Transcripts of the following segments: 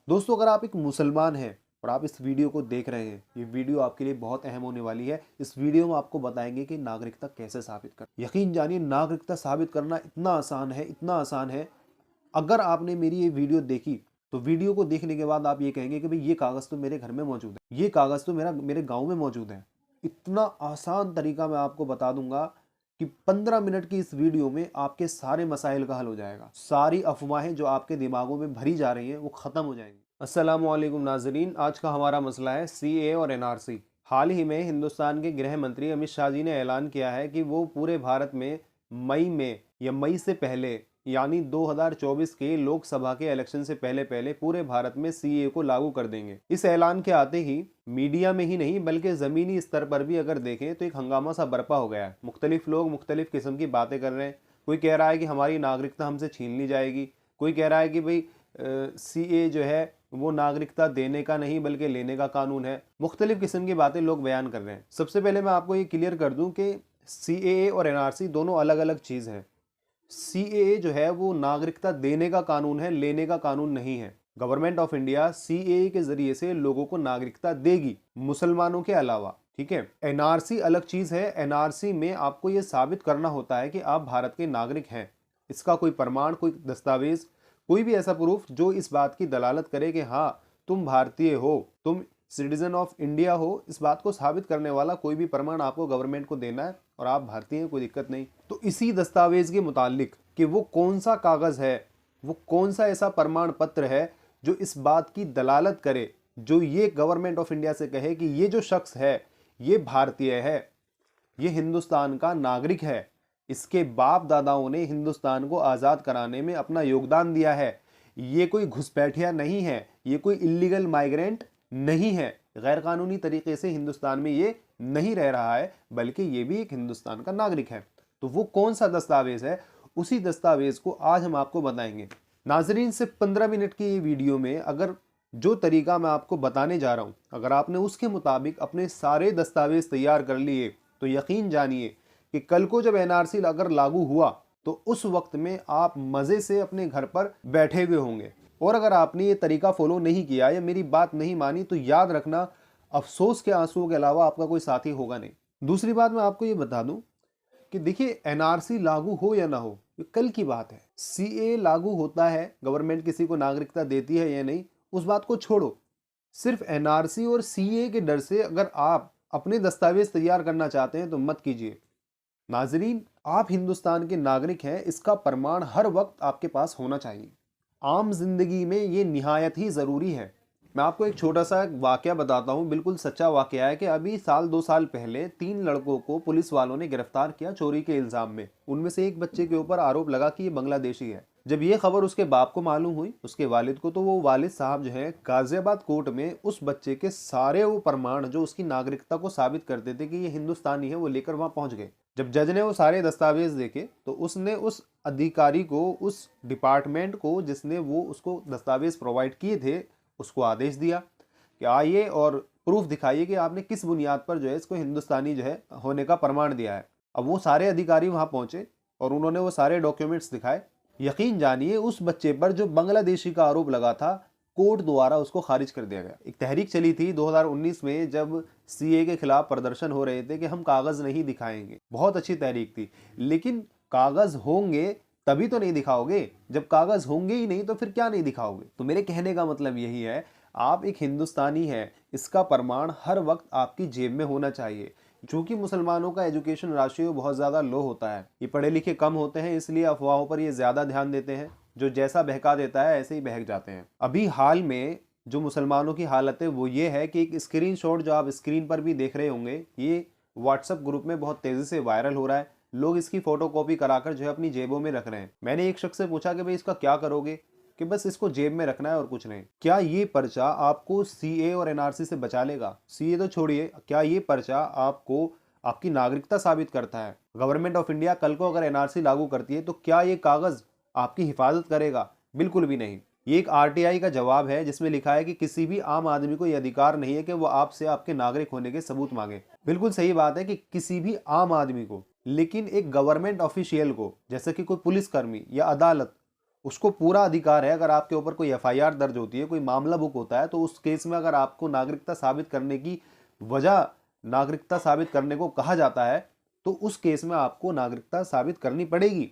दोस्तों, अगर आप एक मुसलमान हैं और आप इस वीडियो को देख रहे हैं, ये वीडियो आपके लिए बहुत अहम होने वाली है। इस वीडियो में आपको बताएंगे कि नागरिकता कैसे साबित कर। यकीन जानिए, नागरिकता साबित करना इतना आसान है, इतना आसान है। अगर आपने मेरी ये वीडियो देखी तो वीडियो को देखने के बाद आप ये कहेंगे कि भाई ये कागज़ तो मेरे घर में मौजूद है, ये कागज़ तो मेरे गाँव में मौजूद है। इतना आसान तरीका मैं आपको बता दूंगा कि 15 मिनट की इस वीडियो में आपके सारे मसाइल का हल हो जाएगा। सारी अफवाहें जो आपके दिमागों में भरी जा रही हैं वो ख़त्म हो जाएंगी। अस्सलामुअलैकुम नाजरीन, आज का हमारा मसला है सीए और एनआरसी। हाल ही में हिंदुस्तान के गृह मंत्री अमित शाह जी ने ऐलान किया है कि वो पूरे भारत में मई में या मई से पहले यानी 2024 के लोकसभा के इलेक्शन से पहले पहले पूरे भारत में सीए को लागू कर देंगे। इस ऐलान के आते ही मीडिया में ही नहीं बल्कि ज़मीनी स्तर पर भी अगर देखें तो एक हंगामा सा बरपा हो गया है। मुख्तलिफ लोग मुख्तलिफ किस्म की बातें कर रहे हैं। कोई कह रहा है कि हमारी नागरिकता हमसे छीन ली जाएगी, कोई कह रहा है कि भाई सीए जो है वो नागरिकता देने का नहीं बल्कि लेने का कानून है। मुख्तलिफ किस्म की बातें लोग बयान कर रहे हैं। सबसे पहले मैं आपको ये क्लियर कर दूं कि सीएए और एनआरसी दोनों अलग अलग चीज़ हैं। सीएए जो है वो नागरिकता देने का कानून है, लेने का कानून नहीं है। गवर्नमेंट ऑफ इंडिया सीएए के जरिए से लोगों को नागरिकता देगी, मुसलमानों के अलावा। ठीक है। एनआरसी अलग चीज है। एनआरसी में आपको ये साबित करना होता है कि आप भारत के नागरिक हैं। इसका कोई प्रमाण, कोई दस्तावेज, कोई भी ऐसा प्रूफ जो इस बात की दलालत करे कि हाँ तुम भारतीय हो, तुम सिटीजन ऑफ इंडिया हो, इस बात को साबित करने वाला कोई भी प्रमाण आपको गवर्नमेंट को देना है और आप भारतीय हैं, कोई दिक्कत नहीं। तो इसी दस्तावेज के मुतालिक कि वो कौन सा कागज है, वो कौन सा ऐसा प्रमाण पत्र है जो इस बात की दलालत करे, जो ये गवर्नमेंट ऑफ इंडिया से कहे कि ये जो शख्स है ये भारतीय है, ये हिंदुस्तान का नागरिक है, इसके बाप दादाओं ने हिंदुस्तान को आज़ाद कराने में अपना योगदान दिया है, ये कोई घुसपैठिया नहीं है, ये कोई इलीगल माइग्रेंट नहीं है, गैर कानूनी तरीके से हिंदुस्तान में ये नहीं रह रहा है, बल्कि ये भी एक हिंदुस्तान का नागरिक है। तो वो कौन सा दस्तावेज है, उसी दस्तावेज को आज हम आपको बताएंगे। नाजरीन, से 15 मिनट की ये वीडियो में अगर जो तरीका मैं आपको बताने जा रहा हूं, अगर आपने उसके मुताबिक अपने सारे दस्तावेज तैयार कर लिए तो यकीन जानिए कि कल को जब एनआरसी अगर लागू हुआ तो उस वक्त में आप मजे से अपने घर पर बैठे हुए होंगे। और अगर आपने ये तरीका फॉलो नहीं किया या मेरी बात नहीं मानी तो याद रखना, अफसोस के आंसुओं के अलावा आपका कोई साथी होगा नहीं। दूसरी बात मैं आपको ये बता दूं कि देखिए, एनआरसी लागू हो या ना हो ये कल की बात है। सीए लागू होता है, गवर्नमेंट किसी को नागरिकता देती है या नहीं, उस बात को छोड़ो। सिर्फ एनआरसी और सीए के डर से अगर आप अपने दस्तावेज तैयार करना चाहते हैं तो मत कीजिए। नाजरीन, आप हिंदुस्तान के नागरिक हैं, इसका प्रमाण हर वक्त आपके पास होना चाहिए। आम जिंदगी में ये निहायत ही ज़रूरी है। मैं आपको एक छोटा सा वाकया बताता हूँ, बिल्कुल सच्चा वाकया है कि अभी साल 2 साल पहले 3 लड़कों को पुलिस वालों ने गिरफ्तार किया चोरी के इल्ज़ाम में। उनमें से एक बच्चे के ऊपर आरोप लगा कि ये बांग्लादेशी है। जब ये खबर उसके बाप को मालूम हुई, उसके वालिद को, तो वो वालिद साहब जो है गाजियाबाद कोर्ट में उस बच्चे के सारे वो प्रमाण जो उसकी नागरिकता को साबित करते थे कि ये हिंदुस्तानी है वो लेकर वहाँ पहुँच गए। जब जज ने वो सारे दस्तावेज देखे तो उसने उस अधिकारी को, उस डिपार्टमेंट को जिसने वो उसको दस्तावेज प्रोवाइड किए थे, उसको आदेश दिया कि आइए और प्रूफ दिखाइए कि आपने किस बुनियाद पर जो है इसको हिंदुस्तानी जो है होने का प्रमाण दिया है। अब वो सारे अधिकारी वहाँ पहुँचे और उन्होंने वो सारे डॉक्यूमेंट्स दिखाए। यकीन जानिए, उस बच्चे पर जो बांग्लादेशी का आरोप लगा था, कोर्ट द्वारा उसको खारिज कर दिया गया। एक तहरीक चली थी 2019 में जब सीए के खिलाफ प्रदर्शन हो रहे थे कि हम कागज नहीं दिखाएंगे। बहुत अच्छी तहरीक थी, लेकिन कागज होंगे तभी तो नहीं दिखाओगे। जब कागज होंगे ही नहीं तो फिर क्या नहीं दिखाओगे। तो मेरे कहने का मतलब यही है, आप एक हिंदुस्तानी हैं, इसका प्रमाण हर वक्त आपकी जेब में होना चाहिए। चूंकि मुसलमानों का एजुकेशन राशियो बहुत ज़्यादा लो होता है, ये पढ़े लिखे कम होते हैं, इसलिए अफवाहों पर ये ज़्यादा ध्यान देते हैं। जो जैसा बहका देता है ऐसे ही बहक जाते हैं। अभी हाल में जो मुसलमानों की हालत है वो ये है कि एक स्क्रीनशॉट जो आप स्क्रीन पर भी देख रहे होंगे, ये व्हाट्सएप ग्रुप में बहुत तेज़ी से वायरल हो रहा है। लोग इसकी फोटोकॉपी कराकर जो है अपनी जेबों में रख रहे हैं। मैंने एक शख्स से पूछा कि भाई इसका क्या करोगे, कि बस इसको जेब में रखना है और कुछ नहीं। क्या ये पर्चा आपको सीए और एनआरसी से बचा लेगा? सीए तो छोड़िए, क्या ये पर्चा आपको आपकी नागरिकता साबित करता है? गवर्नमेंट ऑफ इंडिया कल को अगर एनआरसी लागू करती है तो क्या ये कागज आपकी हिफाजत करेगा? बिल्कुल भी नहीं। ये एक आरटीआई का जवाब है जिसमें लिखा है कि किसी भी आम आदमी को यह अधिकार नहीं है कि वो आपसे आपके नागरिक होने के सबूत मांगे। बिल्कुल सही बात है कि किसी भी आम आदमी को, लेकिन एक गवर्नमेंट ऑफिशियल को, जैसे कि कोई पुलिसकर्मी या अदालत, उसको पूरा अधिकार है, अगर आपके ऊपर कोई एफआईआर दर्ज होती है, कोई मामला बुक होता है, तो उस केस में अगर आपको नागरिकता साबित करने की वजह नागरिकता साबित करने को कहा जाता है, तो उस केस में आपको नागरिकता साबित करनी पड़ेगी।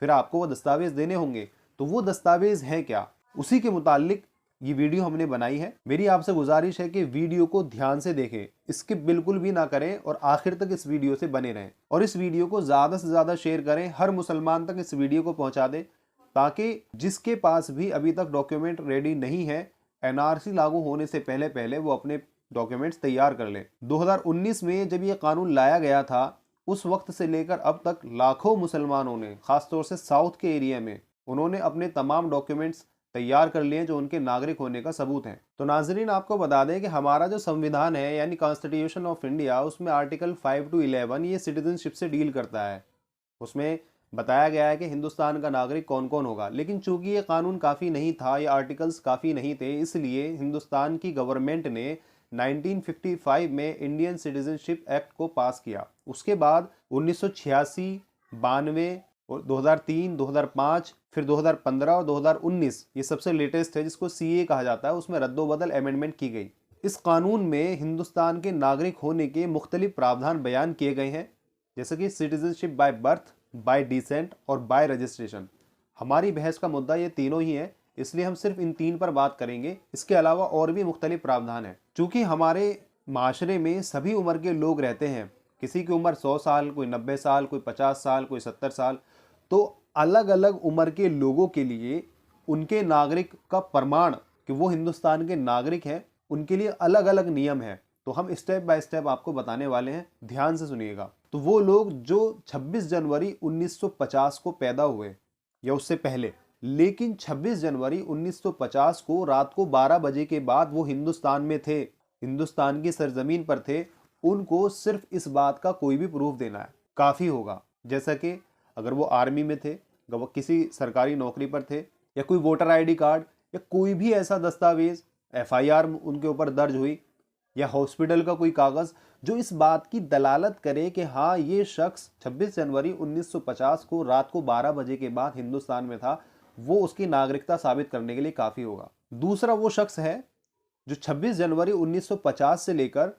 फिर आपको वो दस्तावेज देने होंगे। तो वो दस्तावेज हैं क्या, उसी के मुतालिक ये वीडियो हमने बनाई है। मेरी आपसे गुजारिश है कि वीडियो को ध्यान से देखें, स्किप बिल्कुल भी ना करें और आखिर तक इस वीडियो से बने रहें। और इस वीडियो को ज़्यादा से ज़्यादा शेयर करें, हर मुसलमान तक इस वीडियो को पहुंचा दें, ताकि जिसके पास भी अभी तक डॉक्यूमेंट रेडी नहीं है, एनआरसी लागू होने से पहले पहले वो अपने डॉक्यूमेंट्स तैयार कर ले। 2019 में जब ये कानून लाया गया था, उस वक्त से लेकर अब तक लाखों मुसलमानों ने, खासतौर से साउथ के एरिया में, उन्होंने अपने तमाम डॉक्यूमेंट्स तैयार कर लिए जो उनके नागरिक होने का सबूत है। तो नाजरीन, आपको बता दें कि हमारा जो संविधान है यानी कॉन्स्टिट्यूशन ऑफ इंडिया, उसमें आर्टिकल 5 to 11 ये सिटीजनशिप से डील करता है। उसमें बताया गया है कि हिंदुस्तान का नागरिक कौन कौन होगा। लेकिन चूंकि ये कानून काफ़ी नहीं था, ये आर्टिकल्स काफ़ी नहीं थे, इसलिए हिंदुस्तान की गवर्नमेंट ने 1955 में इंडियन सिटीजनशिप एक्ट को पास किया। उसके बाद 1986, 92 और 2003, 2005, फिर 2015 और 2019 ये सबसे लेटेस्ट है, जिसको सीए कहा जाता है, उसमें रद्दोबदल अमेंडमेंट की गई। इस कानून में हिंदुस्तान के नागरिक होने के मुख्तलिफ प्रावधान बयान किए गए हैं, जैसे कि citizenship by birth, bye decent और बाय रजिस्ट्रेशन। हमारी बहस का मुद्दा ये तीनों ही है, इसलिए हम सिर्फ इन तीन पर बात करेंगे। इसके अलावा और भी मुख्तलिफ प्रावधान हैं। चूँकि हमारे माशरे में सभी उम्र के लोग रहते हैं, किसी की उम्र 100 साल, कोई 90 साल, कोई 50 साल, कोई 70 साल, तो अलग अलग उम्र के लोगों के लिए उनके नागरिक का प्रमाण कि वो हिंदुस्तान के नागरिक हैं, उनके लिए अलग अलग नियम है। तो हम स्टेप बाय स्टेप आपको बताने वाले हैं, ध्यान से सुनिएगा। तो वो लोग जो 26 जनवरी 1950 को पैदा हुए या उससे पहले, लेकिन 26 जनवरी 1950 को रात को 12 बजे के बाद वो हिंदुस्तान में थे, हिंदुस्तान की सरजमीन पर थे, उनको सिर्फ इस बात का कोई भी प्रूफ देना है, काफ़ी होगा। जैसा कि अगर वो आर्मी में थे, अगर वो किसी सरकारी नौकरी पर थे, या कोई वोटर आईडी कार्ड या कोई भी ऐसा दस्तावेज, एफआईआर उनके ऊपर दर्ज हुई, या हॉस्पिटल का कोई कागज़ जो इस बात की दलालत करे कि हाँ ये शख्स 26 जनवरी 1950 को रात को 12 बजे के बाद हिंदुस्तान में था, वो उसकी नागरिकता साबित करने के लिए काफ़ी होगा। दूसरा वो शख्स है जो 26 जनवरी 1950 से लेकर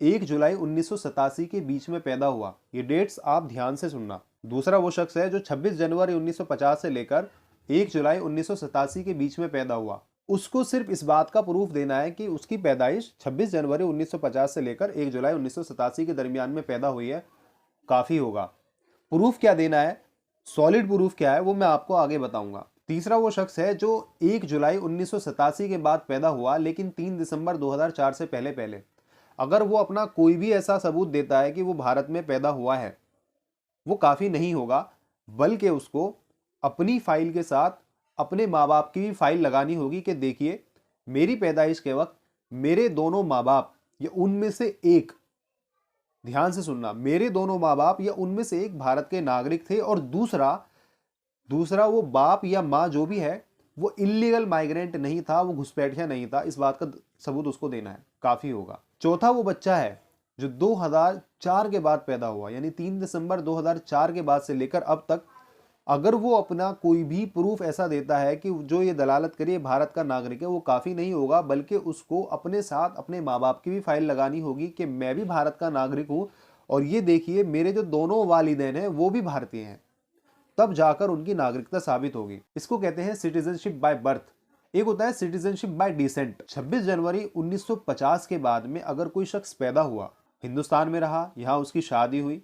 1 जुलाई 1987 के बीच में पैदा हुआ। ये डेट्स आप ध्यान से सुनना। दूसरा वो शख्स है जो 26 जनवरी 1950 से लेकर 1 जुलाई 1987 के बीच में पैदा हुआ। उसको सिर्फ इस बात का प्रूफ देना है कि उसकी पैदाइश 26 जनवरी 1950 से लेकर 1 जुलाई 1987 के दरमियान में पैदा हुई है, काफ़ी होगा। प्रूफ क्या देना है, सॉलिड प्रूफ क्या है, वो मैं आपको आगे बताऊंगा। तीसरा वो शख्स है जो 1 जुलाई 1987 के बाद पैदा हुआ लेकिन 3 दिसंबर 2004 से पहले पहले, अगर वो अपना कोई भी ऐसा सबूत देता है कि वो भारत में पैदा हुआ है, वो काफ़ी नहीं होगा, बल्कि उसको अपनी फाइल के साथ अपने माँ बाप की भी फाइल लगानी होगी कि देखिए मेरी पैदाइश के वक्त मेरे दोनों माँ बाप या उनमें से एक, ध्यान से सुनना, मेरे दोनों माँ बाप या उनमें से एक भारत के नागरिक थे, और दूसरा वो बाप या माँ जो भी है वो इलीगल माइग्रेंट नहीं था, वो घुसपैठिया नहीं था, इस बात का सबूत उसको देना है, काफ़ी होगा। चौथा वो बच्चा है जो 2004 के बाद पैदा हुआ, यानी 3 दिसंबर 2004 के बाद से लेकर अब तक, अगर वो अपना कोई भी प्रूफ ऐसा देता है कि जो ये दलालत करिए भारत का नागरिक है, वो काफ़ी नहीं होगा, बल्कि उसको अपने साथ अपने माँ बाप की भी फाइल लगानी होगी कि मैं भी भारत का नागरिक हूँ, और ये देखिए मेरे जो दोनों वालिदैन हैं वो भी भारतीय हैं, तब जाकर उनकी नागरिकता साबित होगी। इसको कहते हैं सिटीजनशिप बाय बर्थ। एक होता है सिटीजनशिप बाय डिसेंट। 26 जनवरी 1950 के बाद में अगर कोई शख्स पैदा हुआ, हिंदुस्तान में रहा, यहाँ उसकी शादी हुई,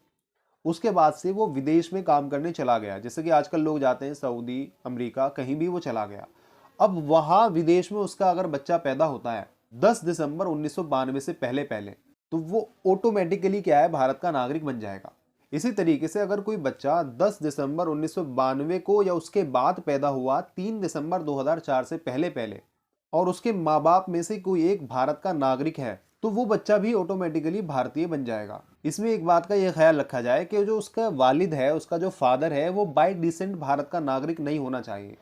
उसके बाद से वो विदेश में काम करने चला गया, जैसे कि आजकल लोग जाते हैं सऊदी, अमेरिका, कहीं भी वो चला गया। अब वहाँ विदेश में उसका अगर बच्चा पैदा होता है 10 दिसंबर 1992 से पहले पहले, तो वो ऑटोमेटिकली क्या है, भारत का नागरिक बन जाएगा। इसी तरीके से अगर कोई बच्चा 10 दिसंबर 1992 को या उसके बाद पैदा हुआ 3 दिसंबर 2004 से पहले पहले, और उसके माँ बाप में से कोई एक भारत का नागरिक है, तो वो बच्चा भी ऑटोमेटिकली भारतीय बन जाएगा। इसमें एक बात का ये ख्याल रखा जाए कि जो उसका वालिद है, उसका जो फादर है, वो बाय डिसेंट भारत का नागरिक नहीं होना चाहिए।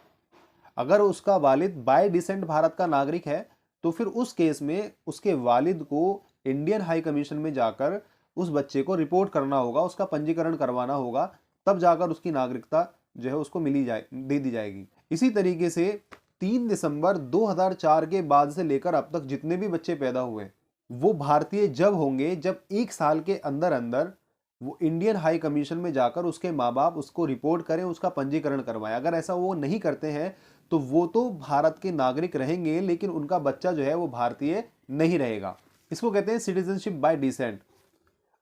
अगर उसका वालिद बाय डिसेंट भारत का नागरिक है, तो फिर उस केस में उसके वालिद को इंडियन हाई कमीशन में जाकर उस बच्चे को रिपोर्ट करना होगा, उसका पंजीकरण करवाना होगा, तब जाकर उसकी नागरिकता जो है उसको दे दी जाएगी। इसी तरीके से 3 दिसंबर 2004 के बाद से लेकर अब तक जितने भी बच्चे पैदा हुए वो भारतीय जब होंगे जब 1 साल के अंदर अंदर वो इंडियन हाई कमीशन में जाकर उसके माँ बाप उसको रिपोर्ट करें, उसका पंजीकरण करवाएं। अगर ऐसा वो नहीं करते हैं तो वो तो भारत के नागरिक रहेंगे लेकिन उनका बच्चा जो है वो भारतीय नहीं रहेगा। इसको कहते हैं सिटीजनशिप बाय डिसेंट।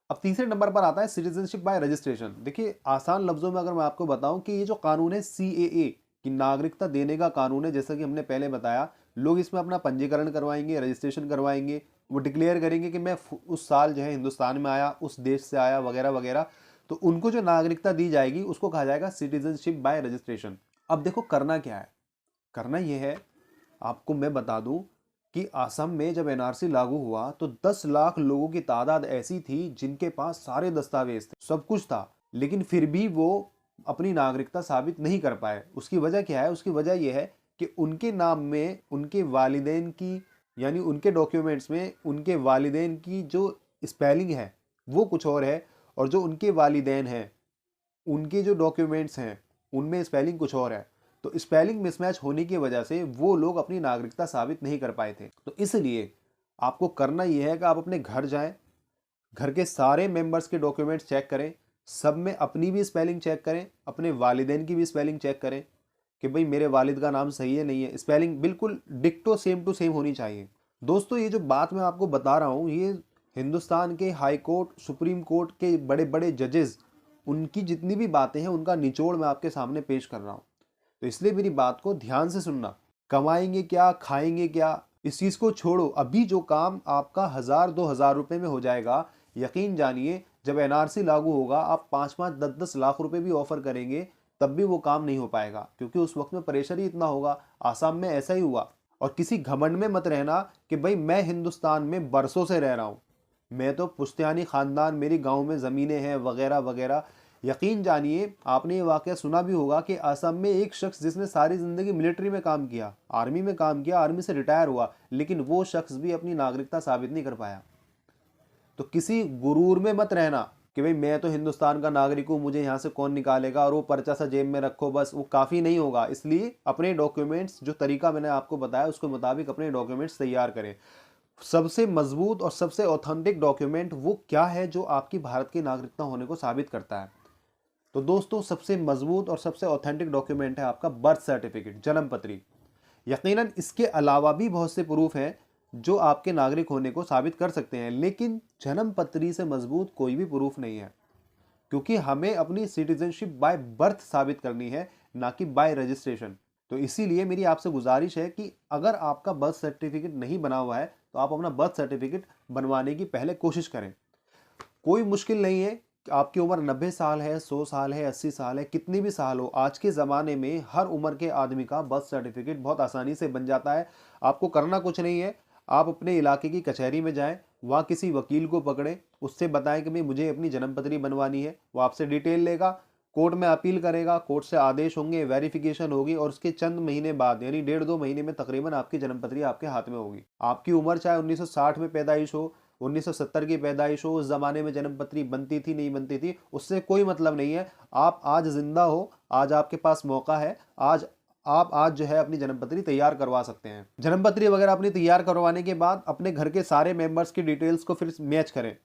अब तीसरे नंबर पर आता है सिटीजनशिप बाय रजिस्ट्रेशन। देखिए आसान लफ्जों में अगर मैं आपको बताऊं कि ये जो कानून है CAA की नागरिकता देने का कानून है, जैसा कि हमने पहले बताया, लोग इसमें अपना पंजीकरण करवाएंगे, रजिस्ट्रेशन करवाएंगे, वो डिक्लेयर करेंगे कि मैं उस साल जो है हिंदुस्तान में आया, उस देश से आया, वगैरह वगैरह। तो उनको जो नागरिकता दी जाएगी उसको कहा जाएगा सिटीजनशिप बाय रजिस्ट्रेशन। अब देखो करना क्या है, करना यह है, आपको मैं बता दूं कि असम में जब NRC लागू हुआ तो 10 लाख लोगों की तादाद ऐसी थी जिनके पास सारे दस्तावेज थे, सब कुछ था, लेकिन फिर भी वो अपनी नागरिकता साबित नहीं कर पाए। उसकी वजह क्या है? उसकी वजह यह है कि उनके नाम में उनके वालिदैन की, यानी उनके डॉक्यूमेंट्स में उनके वालिदैन की जो स्पेलिंग है वो कुछ और है, और जो उनके वालिदैन हैं उनके जो डॉक्यूमेंट्स हैं उनमें स्पेलिंग कुछ और है। तो स्पेलिंग मिसमैच होने की वजह से वो लोग अपनी नागरिकता साबित नहीं कर पाए थे। तो इसलिए आपको करना यह है कि आप अपने घर जाएं, घर के सारे मेंबर्स के डॉक्यूमेंट्स चेक करें, सब में अपनी भी स्पेलिंग चेक करें, अपने वालिदैन की भी स्पेलिंग चेक करें कि भाई मेरे वालिद का नाम सही है नहीं है, स्पेलिंग बिल्कुल डिक्टो सेम टू सेम होनी चाहिए। दोस्तों ये जो बात मैं आपको बता रहा हूँ ये हिंदुस्तान के हाई कोर्ट, सुप्रीम कोर्ट के बड़े बड़े जजेस, उनकी जितनी भी बातें हैं उनका निचोड़ मैं आपके सामने पेश कर रहा हूँ। तो इसलिए मेरी बात को ध्यान से सुनना। कमाएंगे क्या, खाएंगे क्या, इस चीज को छोड़ो। अभी जो काम आपका 1000-2000 रुपए में हो जाएगा, यकीन जानिए जब NRC लागू होगा आप 5-5, 10-10 लाख रुपए भी ऑफर करेंगे तब भी वो काम नहीं हो पाएगा, क्योंकि उस वक्त में प्रेशर ही इतना होगा। आसाम में ऐसा ही हुआ। और किसी घमंड में मत रहना कि भाई मैं हिंदुस्तान में बरसों से रह रहा हूं, मैं तो पुश्तैनी खानदान, मेरी गांव में ज़मीनें हैं, वगैरह वगैरह। यकीन जानिए आपने ये वाक़या सुना भी होगा कि असम में एक शख्स जिसने सारी ज़िंदगी मिलिट्री में काम किया, आर्मी में काम किया, आर्मी से रिटायर हुआ, लेकिन वो शख्स भी अपनी नागरिकता साबित नहीं कर पाया। तो किसी गुरूर में मत रहना कि भाई मैं तो हिंदुस्तान का नागरिक हूँ, मुझे यहाँ से कौन निकालेगा, और वो पर्चा सा जेब में रखो बस, वो काफ़ी नहीं होगा। इसलिए अपने डॉक्यूमेंट्स, जो तरीका मैंने आपको बताया उसके मुताबिक अपने डॉक्यूमेंट्स तैयार करें। सबसे मजबूत और सबसे ऑथेंटिक डॉक्यूमेंट वो क्या है जो आपकी भारत की नागरिकता होने को साबित करता है? तो दोस्तों सबसे मजबूत और सबसे ऑथेंटिक डॉक्यूमेंट है आपका बर्थ सर्टिफिकेट, जन्म पत्री। यकीनन इसके अलावा भी बहुत से प्रूफ हैं जो आपके नागरिक होने को साबित कर सकते हैं, लेकिन जन्म पत्री से मजबूत कोई भी प्रूफ नहीं है, क्योंकि हमें अपनी सिटीजनशिप बाय बर्थ साबित करनी है, ना कि बाय रजिस्ट्रेशन। तो इसीलिए मेरी आपसे गुजारिश है कि अगर आपका बर्थ सर्टिफिकेट नहीं बना हुआ है तो आप अपना बर्थ सर्टिफिकेट बनवाने की पहले कोशिश करें। कोई मुश्किल नहीं है। आपकी उम्र 90 साल है, 100 साल है, 80 साल है, कितनी भी साल हो, आज के ज़माने में हर उम्र के आदमी का बर्थ सर्टिफिकेट बहुत आसानी से बन जाता है। आपको करना कुछ नहीं है, आप अपने इलाके की कचहरी में जाएं, वहाँ किसी वकील को पकड़ें, उससे बताएं कि भाई मुझे अपनी जन्म पत्री बनवानी है। वो आपसे डिटेल लेगा, कोर्ट में अपील करेगा, कोर्ट से आदेश होंगे, वेरिफिकेशन होगी, और उसके चंद महीने बाद यानी 1.5-2 महीने में तकरीबन आपकी जन्म पत्री आपके हाथ में होगी। आपकी उम्र चाहे 1960 में पैदाइश हो, 1970 की पैदाइश हो, उस जमाने में जन्म पत्री बनती थी नहीं बनती थी, उससे कोई मतलब नहीं है। आप आज जिंदा हो, आज आपके पास मौका है, आप जो है अपनी जन्म पत्री तैयार करवा सकते हैं। जन्म पत्री वगैरह अपनी तैयार करवाने के बाद अपने घर के सारे मेंबर्स की डिटेल्स को फिर मैच करें।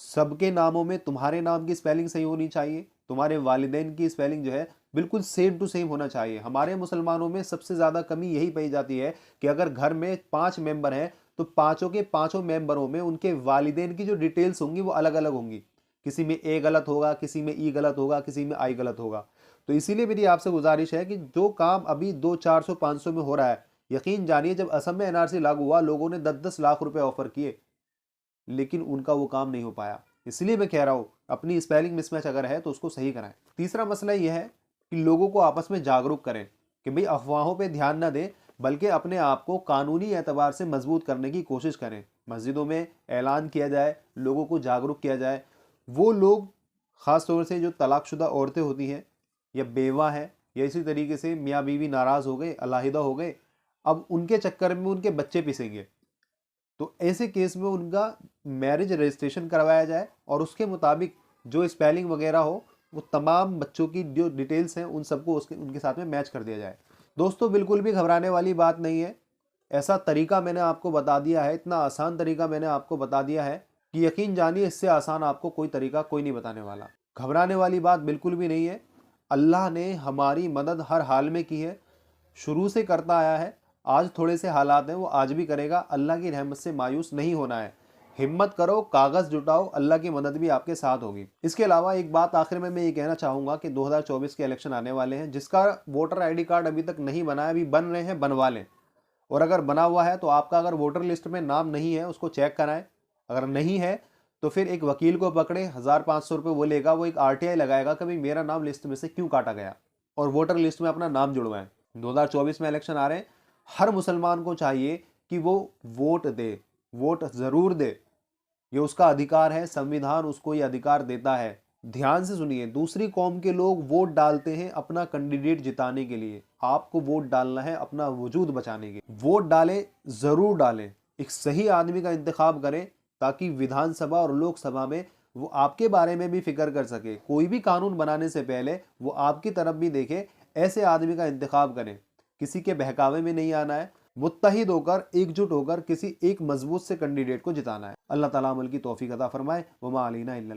सबके नामों में तुम्हारे नाम की स्पेलिंग सही होनी चाहिए, तुम्हारे वालिदैन की स्पेलिंग जो है बिल्कुल सेम टू सेम होना चाहिए। हमारे मुसलमानों में सबसे ज़्यादा कमी यही पाई जाती है कि अगर घर में 5 मेंबर हैं तो पांचों के पांचों मेंबरों में उनके वालिदैन की जो डिटेल्स होंगी वो अलग अलग होंगी। किसी में ए गलत होगा, किसी में ई गलत होगा, किसी में आई गलत होगा। तो इसीलिए मेरी आपसे गुजारिश है कि जो काम अभी 200-400-500 में हो रहा है, यकीन जानिए जब असम में NRC लागू हुआ लोगों ने 10-10 लाख रुपए ऑफर किए, लेकिन उनका वो काम नहीं हो पाया। इसलिए मैं कह रहा हूँ अपनी स्पेलिंग मिसमैच अगर है तो उसको सही कराएं। तीसरा मसला यह है कि लोगों को आपस में जागरूक करें कि भाई अफवाहों पे ध्यान न दें, बल्कि अपने आप को कानूनी एतबार से मजबूत करने की कोशिश करें। मस्जिदों में ऐलान किया जाए, लोगों को जागरूक किया जाए। वो लोग ख़ास तौर से जो तलाकशुदा औरतें होती हैं या बेवा हैं या इसी तरीके से मियाँ बीवी नाराज़ हो गए, अलहदा हो गए, अब उनके चक्कर में उनके बच्चे पिसेंगे। तो ऐसे केस में उनका मैरिज रजिस्ट्रेशन करवाया जाए और उसके मुताबिक जो स्पेलिंग वगैरह हो वो तमाम बच्चों की जो डिटेल्स हैं उन सबको उनके साथ में मैच कर दिया जाए। दोस्तों बिल्कुल भी घबराने वाली बात नहीं है। ऐसा तरीका मैंने आपको बता दिया है, इतना आसान तरीका मैंने आपको बता दिया है कि यकीन जानिए इससे आसान आपको कोई तरीका कोई नहीं बताने वाला। घबराने वाली बात बिल्कुल भी नहीं है। अल्लाह ने हमारी मदद हर हाल में की है, शुरू से करता आया है। आज थोड़े से हालात हैं, वो आज भी करेगा। अल्लाह की रहमत से मायूस नहीं होना है। हिम्मत करो, कागज जुटाओ, अल्लाह की मदद भी आपके साथ होगी। इसके अलावा एक बात आखिर में मैं ये कहना चाहूंगा कि 2024 के इलेक्शन आने वाले हैं। जिसका वोटर आईडी कार्ड अभी तक नहीं बना है, अभी बन रहे हैं, बनवा लें। और अगर बना हुआ है तो आपका अगर वोटर लिस्ट में नाम नहीं है उसको चेक कराएं। अगर नहीं है तो फिर एक वकील को पकड़े, 1500 रुपये वो लेगा, वो एक RTI लगाएगा कि भाई मेरा नाम लिस्ट में से क्यों काटा गया, और वोटर लिस्ट में अपना नाम जुड़वाएं। 2024 में इलेक्शन आ रहे हैं, हर मुसलमान को चाहिए कि वो वोट दे, वोट जरूर दे। ये उसका अधिकार है, संविधान उसको ये अधिकार देता है। ध्यान से सुनिए, दूसरी कौम के लोग वोट डालते हैं अपना कैंडिडेट जिताने के लिए, आपको वोट डालना है अपना वजूद बचाने के। वोट डालें, जरूर डालें, एक सही आदमी का इंतखाब करें ताकि विधानसभा और लोकसभा में वो आपके बारे में भी फिक्र कर सके। कोई भी कानून बनाने से पहले वो आपकी तरफ भी देखे। ऐसे आदमी का इंतखाब करें, किसी के बहकावे में नहीं आना है। मुत्तहिद होकर, एकजुट होकर किसी एक मजबूत से कैंडिडेट को जिताना है। अल्लाह ताला अमल की तौफीक अता फरमाए। वमा अलैना इल्ला